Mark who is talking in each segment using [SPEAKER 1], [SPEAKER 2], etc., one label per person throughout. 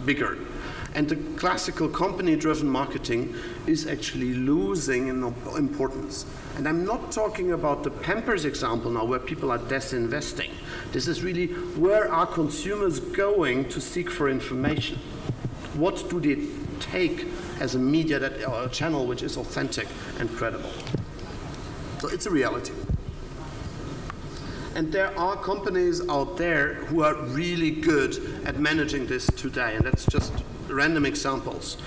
[SPEAKER 1] bigger. And the classical company-driven marketing is actually losing in importance. And I'm not talking about the Pampers example now, where people are disinvesting. This is really, where are consumers going to seek for information? What do they take as a media or a channel which is authentic and credible? So it's a reality. And there are companies out there who are really good at managing this today, and that's just random examples.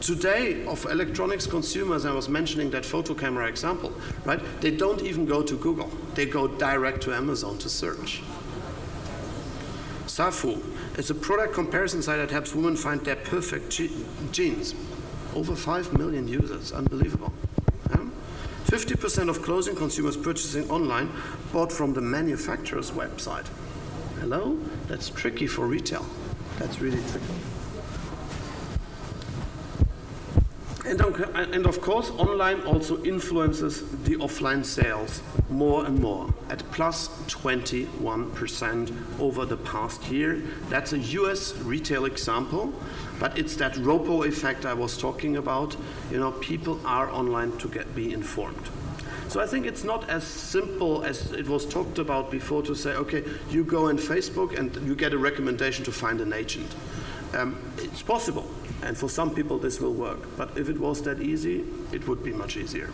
[SPEAKER 1] Today, of electronics consumers, I was mentioning that photo camera example, right? They don't even go to Google. They go direct to Amazon to search. Safu is a product comparison site that helps women find their perfect jeans. Over 5 million users, unbelievable. 50% of clothing consumers purchasing online bought from the manufacturer's website. Hello? That's tricky for retail. That's really tricky. And of course, online also influences the offline sales more and more, at plus 21% over the past year. That's a US retail example, but it's that ROPO effect I was talking about. You know, people are online to be informed. So I think it's not as simple as it was talked about before to say, okay, you go on Facebook and you get a recommendation to find an agent. It's possible, and for some people this will work. But if it was that easy, it would be much easier.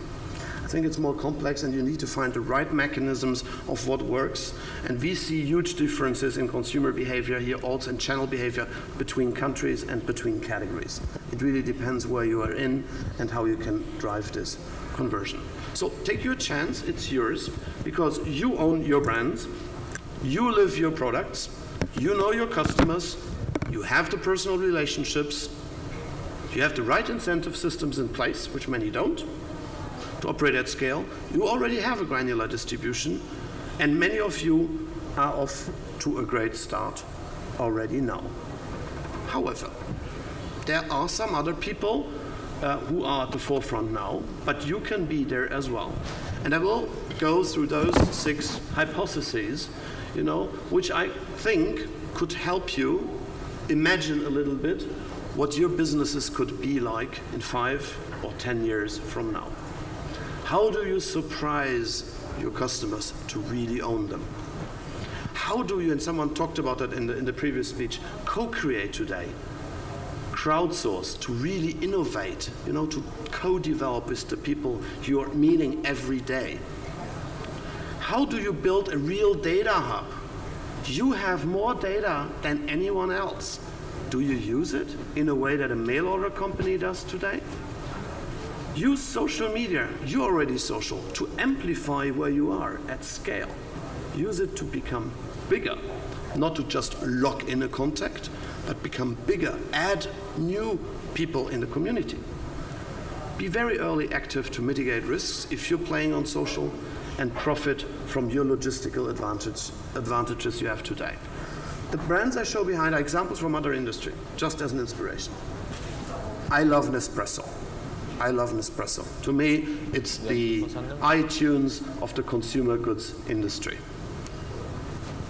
[SPEAKER 1] I think it's more complex, and you need to find the right mechanisms of what works. And we see huge differences in consumer behavior here also, and channel behavior between countries and between categories. It really depends where you are in and how you can drive this conversion. So take your chance, it's yours, because you own your brands, you live your products, you know your customers, you have the personal relationships, you have the right incentive systems in place, which many don't, to operate at scale. You already have a granular distribution, and many of you are off to a great start already now. However, there are some other people who are at the forefront now, but you can be there as well. And I will go through those 6 hypotheses, you know, which I think could help you imagine a little bit what your businesses could be like in 5 or 10 years from now. How do you surprise your customers to really own them? How do you, and someone talked about that in the previous speech, co-create today? Crowdsource, to really innovate, you know, to co-develop with the people you're meeting every day. How do you build a real data hub? You have more data than anyone else. Do you use it in a way that a mail order company does today? Use social media, you're already social, to amplify where you are at scale. Use it to become bigger, not to just lock in a contact, but become bigger, add new people in the community. Be very early active to mitigate risks if you're playing on social, and profit from your logistical advantages you have today. The brands I show behind are examples from other industry, just as an inspiration. I love Nespresso. I love Nespresso. To me, it's the iTunes of the consumer goods industry.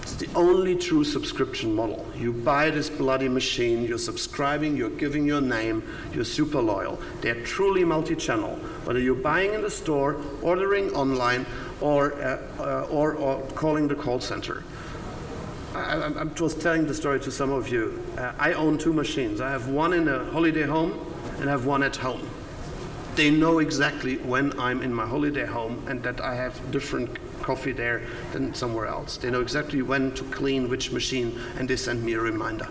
[SPEAKER 1] It's the only true subscription model. You buy this bloody machine, you're subscribing, you're giving your name, you're super loyal. They're truly multi-channel. Whether you're buying in the store, ordering online, or calling the call center. I was telling the story to some of you. I own 2 machines. I have one in a holiday home and I have one at home. They know exactly when I'm in my holiday home and that I have different coffee there than somewhere else. They know exactly when to clean which machine, and they send me a reminder.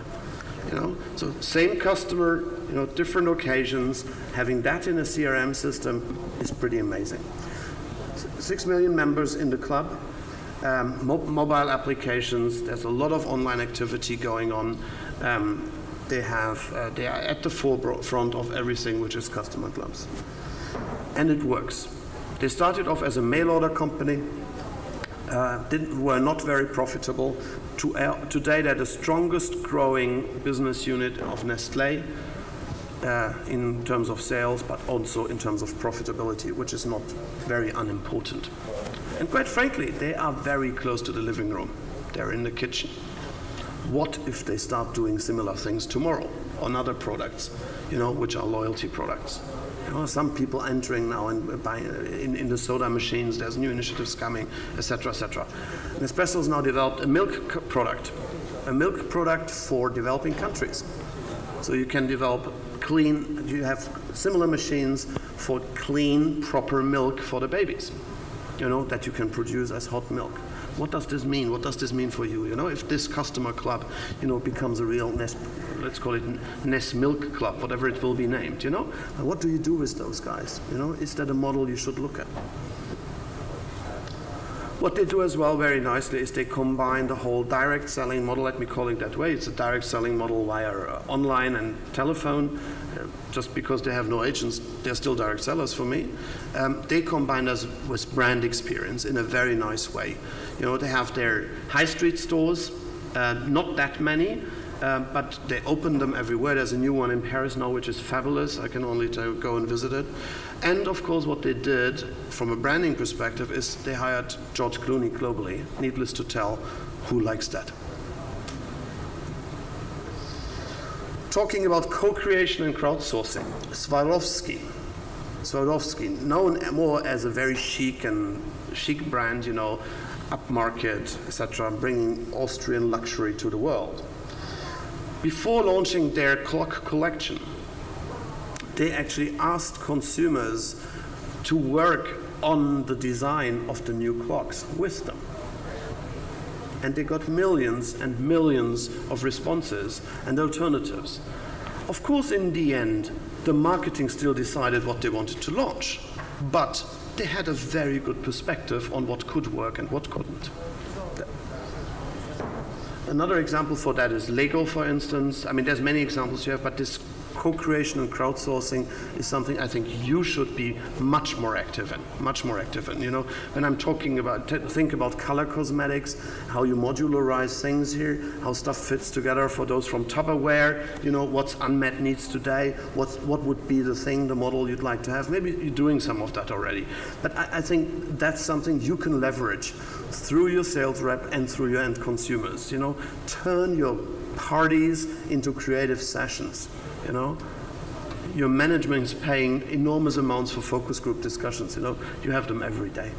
[SPEAKER 1] You know, so same customer, you know, different occasions. Having that in a CRM system is pretty amazing. 6 million members in the club, mobile applications. There's a lot of online activity going on. They are at the forefront of everything which is customer clubs. And it works. They started off as a mail order company, were not very profitable. Today they're the strongest growing business unit of Nestlé in terms of sales, but also in terms of profitability, which is not very unimportant. And quite frankly, they are very close to the living room. They're in the kitchen. What if they start doing similar things tomorrow on other products, which are loyalty products? Some people entering now and buying in the soda machines. There's new initiatives coming, etc., etc. Nespresso has now developed a milk product for developing countries. So you can develop clean. You have similar machines for clean, proper milk for the babies. That you can produce as hot milk. What does this mean? What does this mean for you? If this customer club, becomes a real let's call it Nest Milk Club, whatever it will be named, What do you do with those guys? Is that a model you should look at? What they do as well very nicely is they combine the whole direct selling model, let me call it that way. It's a direct selling model via online and telephone. Just because they have no agents, they're still direct sellers for me. They combine us with brand experience in a very nice way. They have their high street stores, not that many, but they open them everywhere. There's a new one in Paris now, which is fabulous. I can only go and visit it. And of course, what they did from a branding perspective is they hired George Clooney globally. Needless to tell, who likes that? Talking about co-creation and crowdsourcing, Swarovski, known more as a very chic brand, upmarket, etc., bringing Austrian luxury to the world. Before launching their clock collection, they actually asked consumers to work on the design of the new clocks with them. And they got millions and millions of responses and alternatives. Of course, in the end, the marketing still decided what they wanted to launch, but they had a very good perspective on what could work and what couldn't. Another example for that is Lego, for instance. I mean, there's many examples here, but this co-creation and crowdsourcing is something I think you should be much more active in. When I'm talking about, think about color cosmetics, how you modularize things here, how stuff fits together for those from Tupperware, what's unmet needs today, what would be the model you'd like to have. Maybe you're doing some of that already. But I think that's something you can leverage through your sales rep and through your end consumers. Turn your parties into creative sessions. Your management is paying enormous amounts for focus group discussions. You have them every day.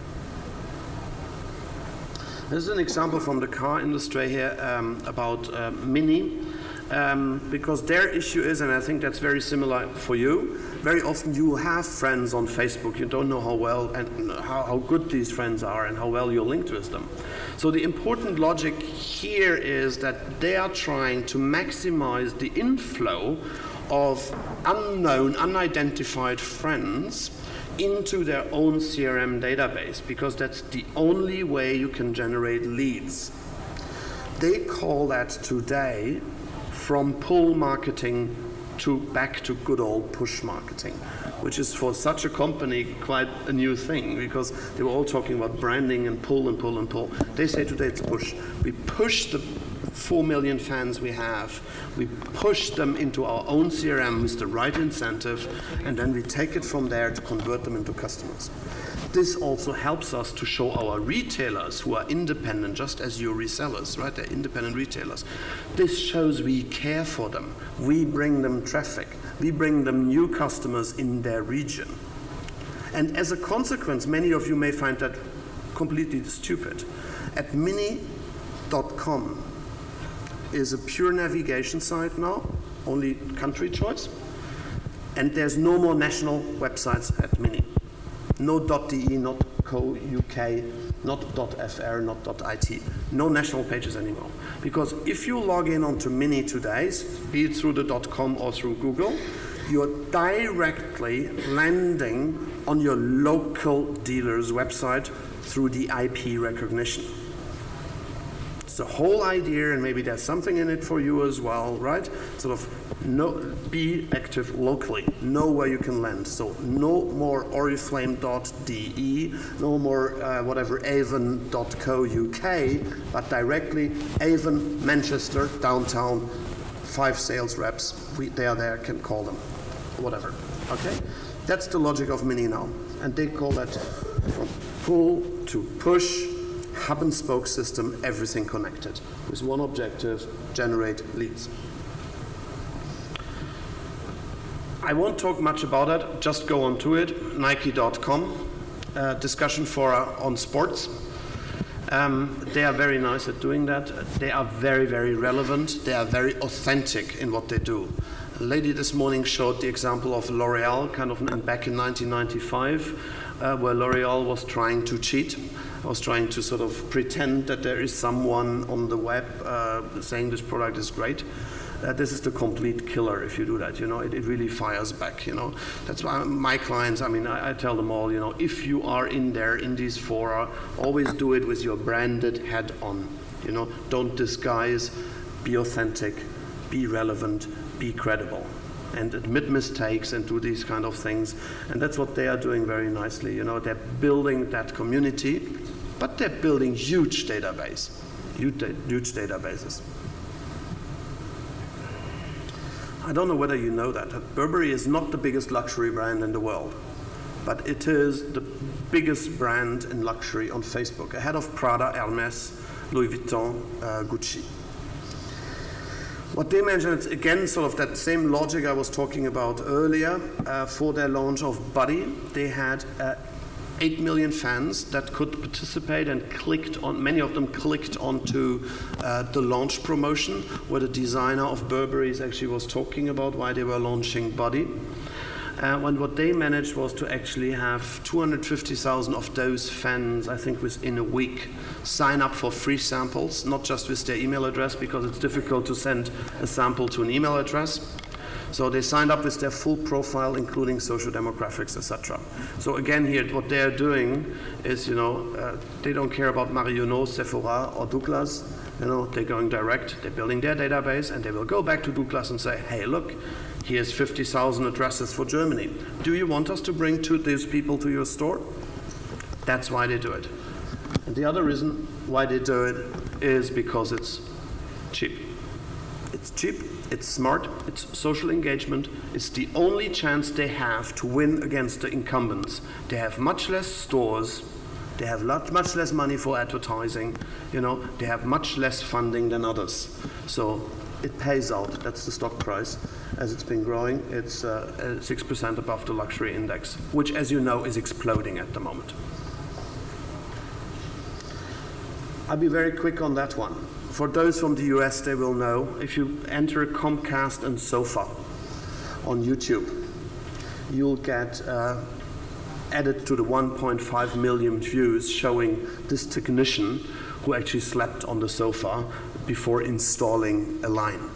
[SPEAKER 1] This is an example from the car industry here about Mini, because their issue is, and I think that's very similar for you, very often you have friends on Facebook. You don't know how well and how good these friends are and how well you're linked with them. So the important logic here is that they are trying to maximize the inflow of unknown, unidentified friends into their own CRM database, because that's the only way you can generate leads. They call that today from pull marketing back to good old push marketing, which is for such a company quite a new thing, because they were all talking about branding and pull and pull and pull. They say today it's push. We push the 4 million fans we have, we push them into our own CRM with the right incentive, and then we take it from there to convert them into customers. This also helps us to show our retailers who are independent, just as your resellers, right? They're independent retailers. This shows we care for them. We bring them traffic. We bring them new customers in their region. And as a consequence, many of you may find that completely stupid. At mini.com is a pure navigation site now, only country choice, and there's no more national websites at Mini. No .de, not .co.uk, not .fr, not .it. No national pages anymore. Because if you log in onto Mini today, be it through the .com or through Google, you're directly landing on your local dealer's website through the IP recognition. The whole idea, and maybe there's something in it for you as well, right? Sort of be active locally, know where you can land. So no more oriflame.de, no more whatever avon.co.uk, but directly Avon, Manchester, downtown, 5 sales reps, they are there, can call them, whatever, okay? That's the logic of Mini now, and they call that from pull to push, hub and spoke system, everything connected, with one objective: generate leads. I won't talk much about it, just go on to it. Nike.com, discussion forum on sports. They are very nice at doing that. They are very, very relevant. They are very authentic in what they do. A lady this morning showed the example of L'Oreal, kind of back in 1995, where L'Oreal was trying to cheat. Was trying to sort of pretend that there is someone on the web saying this product is great. This is the complete killer if you do that, you know, it really fires back, you know. That's why my clients, I mean, I tell them all, you know, if you are in there, in these fora, always do it with your branded head on, you know. Don't disguise, be authentic, be relevant, be credible, and admit mistakes and do these kind of things. And that's what they are doing very nicely, you know. They're building that community, but they're building huge databases. I don't know whether you know that Burberry is not the biggest luxury brand in the world, but it is the biggest brand in luxury on Facebook, ahead of Prada, Hermes, Louis Vuitton, Gucci. What they mentioned, it's again sort of that same logic I was talking about earlier. For their launch of Buddy, they had 8 million fans that could participate and clicked on, many of them clicked onto the launch promotion where the designer of Burberry's actually was talking about why they were launching Buddy. And what they managed was to actually have 250,000 of those fans, I think within a week, sign up for free samples, not just with their email address, because it's difficult to send a sample to an email address. So they signed up with their full profile, including social demographics, etc. So again here, what they're doing is, you know, they don't care about Marionneau, Sephora, or Douglas. You know, they're going direct, they're building their database, and they will go back to Douglas and say, hey, look, here's 50,000 addresses for Germany. Do you want us to bring these people to your store? That's why they do it. And the other reason why they do it is because it's cheap. It's cheap. It's smart, it's social engagement, it's the only chance they have to win against the incumbents. They have much less stores, they have much less money for advertising, you know, they have much less funding than others. So it pays out, that's the stock price. As it's been growing, it's 6% above the luxury index, which, as you know, is exploding at the moment. I'll be very quick on that one. For those from the US, they will know, if you enter Comcast and Sofa on YouTube, you'll get added to the 1.5 million views showing this technician who actually slept on the sofa before installing a line.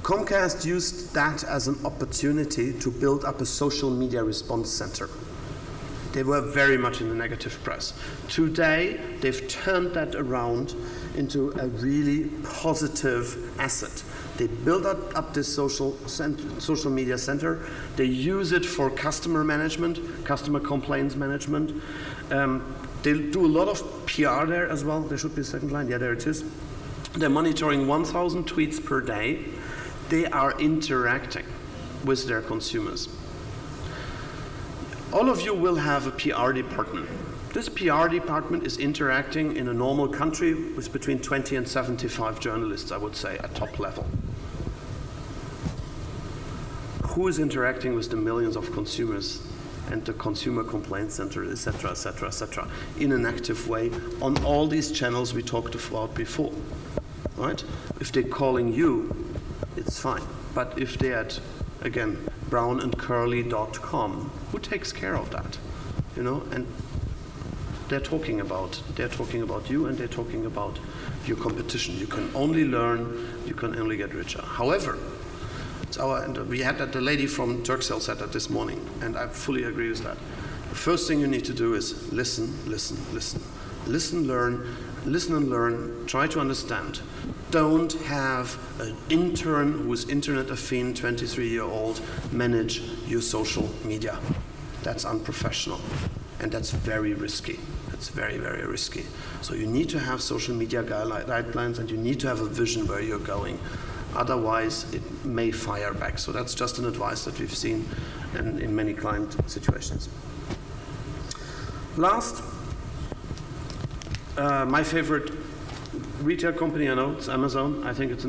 [SPEAKER 1] Comcast used that as an opportunity to build up a social media response center. They were very much in the negative press. Today, they've turned that around into a really positive asset. They build up this social media center. They use it for customer management, customer complaints management. They do a lot of PR there as well. There should be a second line. Yeah, there it is. They're monitoring 1,000 tweets per day. They are interacting with their consumers. All of you will have a PR department. This PR department is interacting in a normal country with between 20 and 75 journalists, I would say, at top level. Who is interacting with the millions of consumers and the consumer complaint center, et cetera, in an active way on all these channels we talked about before, right? If they're calling you, it's fine. But if they're at, again, brownandcurly.com, who takes care of that? You know, and they're talking about you, and they're talking about your competition. You can only learn, you can only get richer. However, we had that, the lady from Turkcell said that this morning, and I fully agree with that. The first thing you need to do is listen, learn, try to understand. Don't have an intern who is internet affine, 23-year-old, manage your social media. That's unprofessional, and that's very risky. That's very, very risky. So you need to have social media guidelines, and you need to have a vision where you're going. Otherwise, it may fire back. So that's just an advice that we've seen in many client situations. Last, my favorite retail company, I know, it's Amazon. I think it's